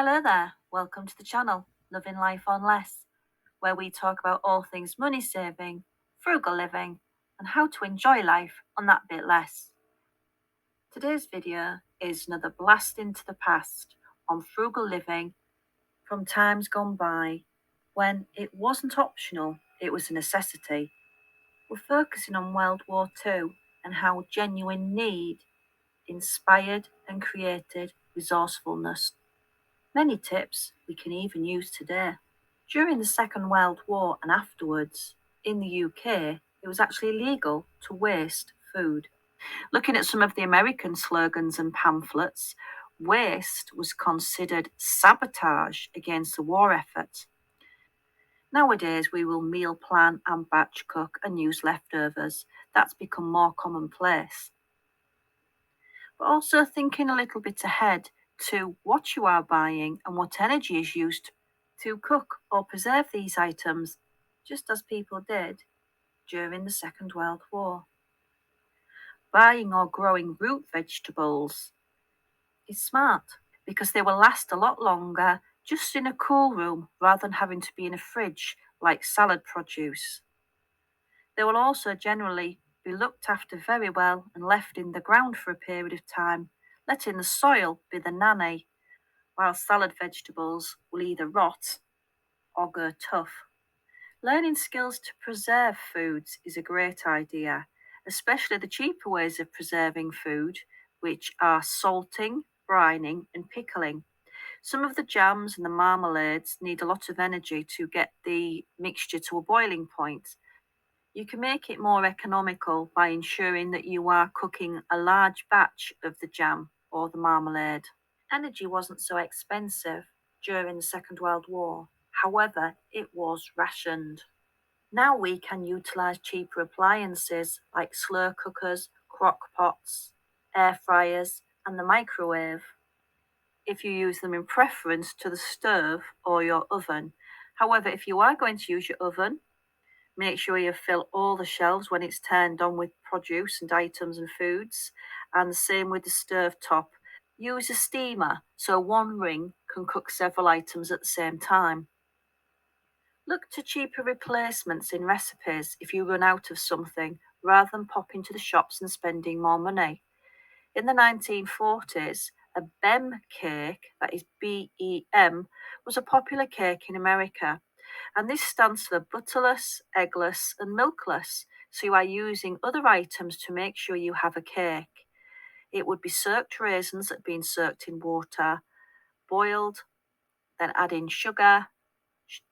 Hello there, welcome to the channel, Loving Life on Less, where we talk about all things money saving, frugal living, and how to enjoy life on that bit less. Today's video is another blast into the past on frugal living from times gone by when it wasn't optional, it was a necessity. We're focusing on World War II and how genuine need inspired and created resourcefulness. Many tips we can even use today. During the Second World War and afterwards, in the UK, it was actually illegal to waste food. Looking at some of the American slogans and pamphlets, waste was considered sabotage against the war effort. Nowadays, we will meal plan and batch cook and use leftovers. That's become more commonplace. But also thinking a little bit ahead to what you are buying and what energy is used to cook or preserve these items, just as people did during the Second World War. Buying or growing root vegetables is smart because they will last a lot longer just in a cool room rather than having to be in a fridge like salad produce. They will also generally be looked after very well and left in the ground for a period of time, letting the soil be the nanny, while salad vegetables will either rot or go tough. Learning skills to preserve foods is a great idea, especially the cheaper ways of preserving food, which are salting, brining, and pickling. Some of the jams and the marmalades need a lot of energy to get the mixture to a boiling point. You can make it more economical by ensuring that you are cooking a large batch of the jam or the marmalade. Energy wasn't so expensive during the Second World War. However, it was rationed. Now we can utilise cheaper appliances like slow cookers, crock pots, air fryers, and the microwave, if you use them in preference to the stove or your oven. However, if you are going to use your oven, make sure you fill all the shelves when it's turned on with produce and items and foods, and the same with the stove top. Use a steamer so one ring can cook several items at the same time. Look to cheaper replacements in recipes if you run out of something, rather than popping to the shops and spending more money. In the 1940s, a BEM cake, that is BEM, was a popular cake in America, and this stands for Butterless, Eggless, and Milkless, so you are using other items to make sure you have a cake. It would be soaked raisins that have been soaked in water, boiled, then add in sugar,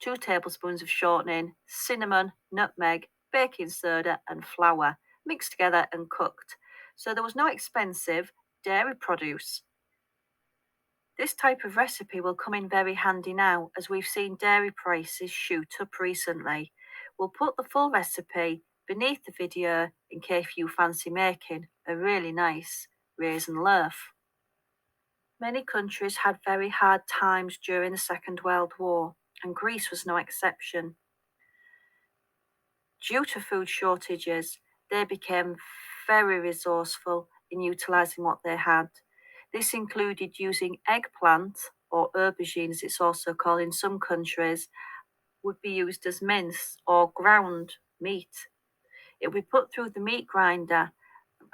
2 tablespoons of shortening, cinnamon, nutmeg, baking soda, and flour, mixed together and cooked. So there was no expensive dairy produce. This type of recipe will come in very handy now, as we've seen dairy prices shoot up recently. We'll put the full recipe beneath the video in case you fancy making a really nice raisin loaf. Many countries had very hard times during the Second World War, and Greece was no exception. Due to food shortages, they became very resourceful in utilising what they had. This included using eggplant, or aubergine as it's also called in some countries, would be used as mince or ground meat. It would be put through the meat grinder.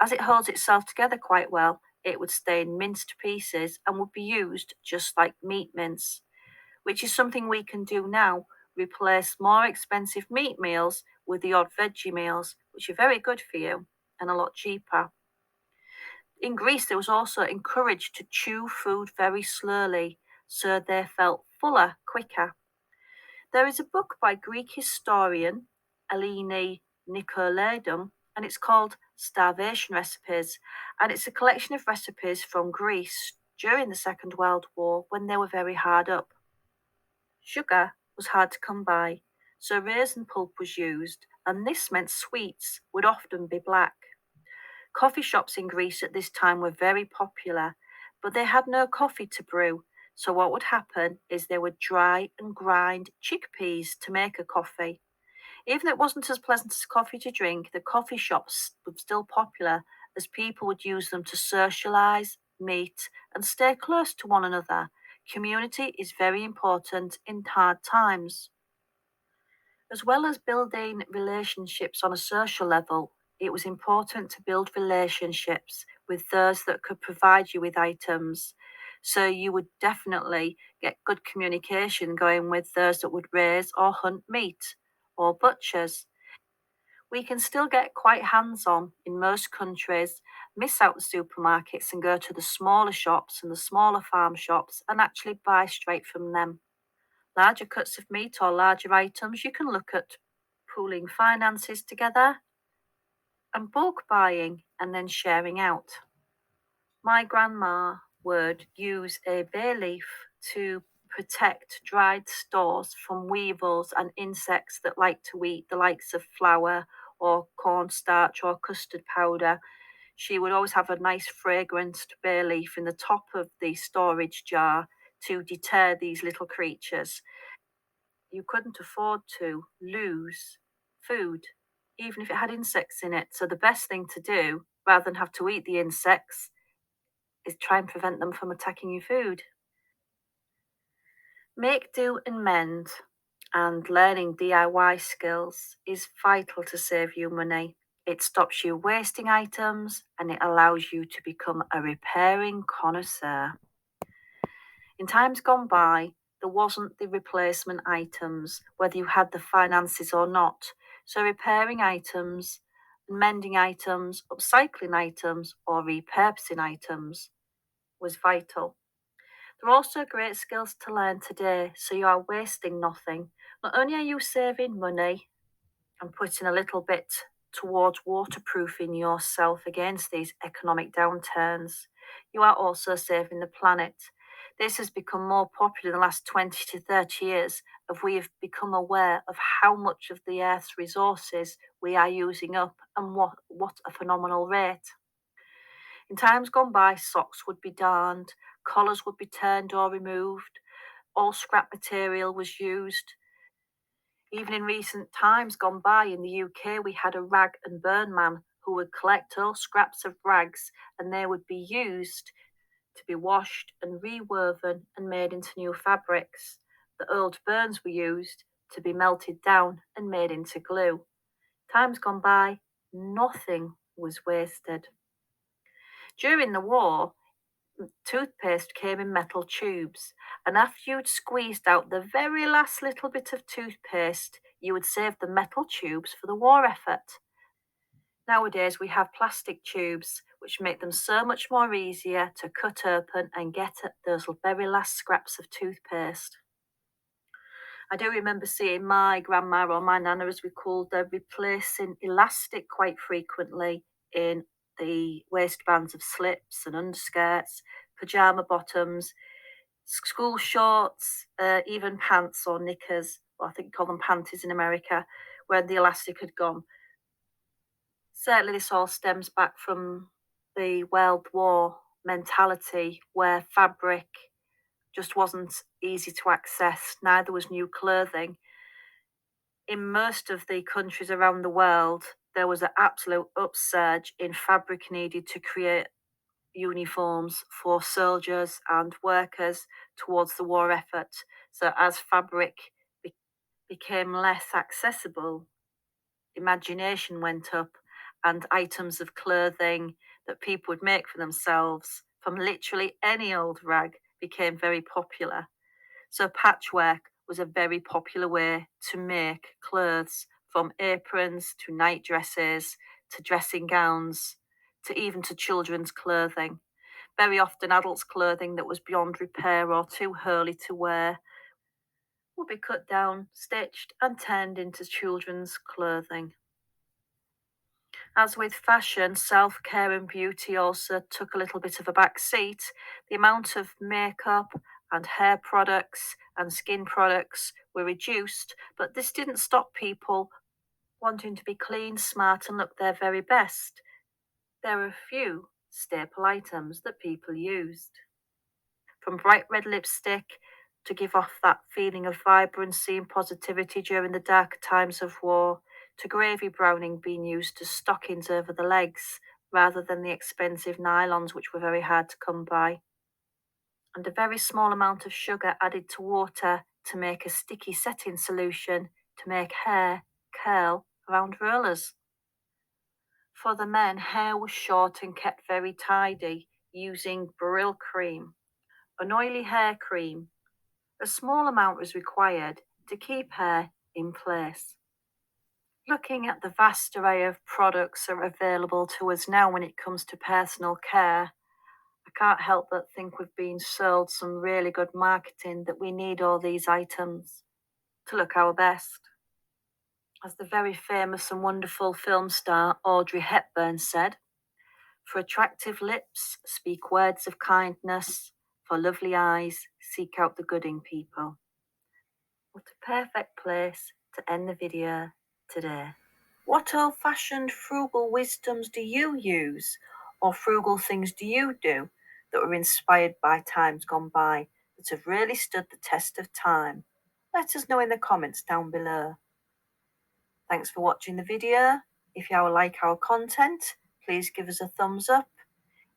As it holds itself together quite well, it would stay in minced pieces and would be used just like meat mince, which is something we can do now. Replace more expensive meat meals with the odd veggie meals, which are very good for you and a lot cheaper. In Greece, they was also encouraged to chew food very slowly, so they felt fuller quicker. There is a book by Greek historian Eleni Nikolaidou, and it's called Starvation Recipes, and it's a collection of recipes from Greece during the Second World War when they were very hard up. Sugar was hard to come by, so raisin pulp was used, and this meant sweets would often be black. Coffee shops in Greece at this time were very popular, but they had no coffee to brew, so what would happen is they would dry and grind chickpeas to make a coffee. Even though it wasn't as pleasant as coffee to drink, the coffee shops were still popular as people would use them to socialise, meet, and stay close to one another, Community is very important in hard times. As well as building relationships on a social level, it was important to build relationships with those that could provide you with items. So you would definitely get good communication going with those that would raise or hunt meat, or butchers. We can still get quite hands on in most countries, miss out the supermarkets and go to the smaller shops and the smaller farm shops and actually buy straight from them. Larger cuts of meat or larger items, you can look at pooling finances together and bulk buying and then sharing out. My grandma would use a bay leaf to protect dried stores from weevils and insects that like to eat the likes of flour or cornstarch or custard powder. She would always have a nice fragranced bay leaf in the top of the storage jar to deter these little creatures. You couldn't afford to lose food, even if it had insects in it. So the best thing to do, rather than have to eat the insects, is try and prevent them from attacking your food. Make do and mend and learning DIY skills is vital to save you money. It stops you wasting items and it allows you to become a repairing connoisseur. In times gone by, there wasn't the replacement items, whether you had the finances or not. So repairing items, mending items, upcycling items, or repurposing items was vital. There are also great skills to learn today, so you are wasting nothing. Not only are you saving money and putting a little bit towards waterproofing yourself against these economic downturns, you are also saving the planet. This has become more popular in the last 20 to 30 years as we have become aware of how much of the Earth's resources we are using up and what a phenomenal rate. In times gone by, socks would be darned, collars would be turned or removed, all scrap material was used. Even in recent times gone by in the UK, we had a rag and burn man who would collect all scraps of rags and they would be used to be washed and rewoven and made into new fabrics. The old burns were used to be melted down and made into glue. Times gone by, nothing was wasted. During the war, toothpaste came in metal tubes, and after you'd squeezed out the very last little bit of toothpaste, you would save the metal tubes for the war effort. Nowadays, we have plastic tubes, which make them so much more easier to cut open and get at those very last scraps of toothpaste. I do remember seeing my grandma or my nana, as we called her, replacing elastic quite frequently in the waistbands of slips and underskirts, pajama bottoms, school shorts, even pants or knickers, or I think you call them panties in America, where the elastic had gone. Certainly, this all stems back from the World War mentality where fabric just wasn't easy to access, neither was new clothing. In most of the countries around the world, there was an absolute upsurge in fabric needed to create uniforms for soldiers and workers towards the war effort. So, as fabric became less accessible, imagination went up, and items of clothing that people would make for themselves from literally any old rag became very popular. So, patchwork was a very popular way to make clothes, from aprons to night dresses to dressing gowns to even to children's clothing. Very often, adults' clothing that was beyond repair or too early to wear would be cut down, stitched, and turned into children's clothing. As with fashion, self care and beauty also took a little bit of a back seat. The amount of makeup and hair products and skin products were reduced, but this didn't stop people wanting to be clean, smart, and look their very best. There were a few staple items that people used. From bright red lipstick to give off that feeling of vibrancy and positivity during the darker times of war, to gravy browning being used as stockings over the legs rather than the expensive nylons which were very hard to come by. and a very small amount of sugar added to water to make a sticky setting solution to make hair curl around rollers. For the men, hair was short and kept very tidy using Brill cream, an oily hair cream. A small amount was required to keep hair in place. Looking at the vast array of products that are available to us now when it comes to personal care, I can't help but think we've been sold some really good marketing that we need all these items to look our best. As the very famous and wonderful film star Audrey Hepburn said, "For attractive lips, speak words of kindness. For lovely eyes, seek out the good in people." What a perfect place to end the video today. What old-fashioned frugal wisdoms do you use, or frugal things do you do that were inspired by times gone by that have really stood the test of time? Let us know in the comments down below. Thanks for watching the video. If you like our content, please give us a thumbs up.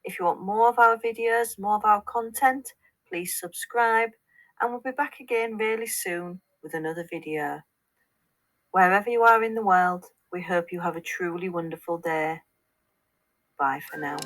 If you want more of our videos, more of our content, please subscribe, and we'll be back again really soon with another video. Wherever you are in the world, we hope you have a truly wonderful day. Bye for now.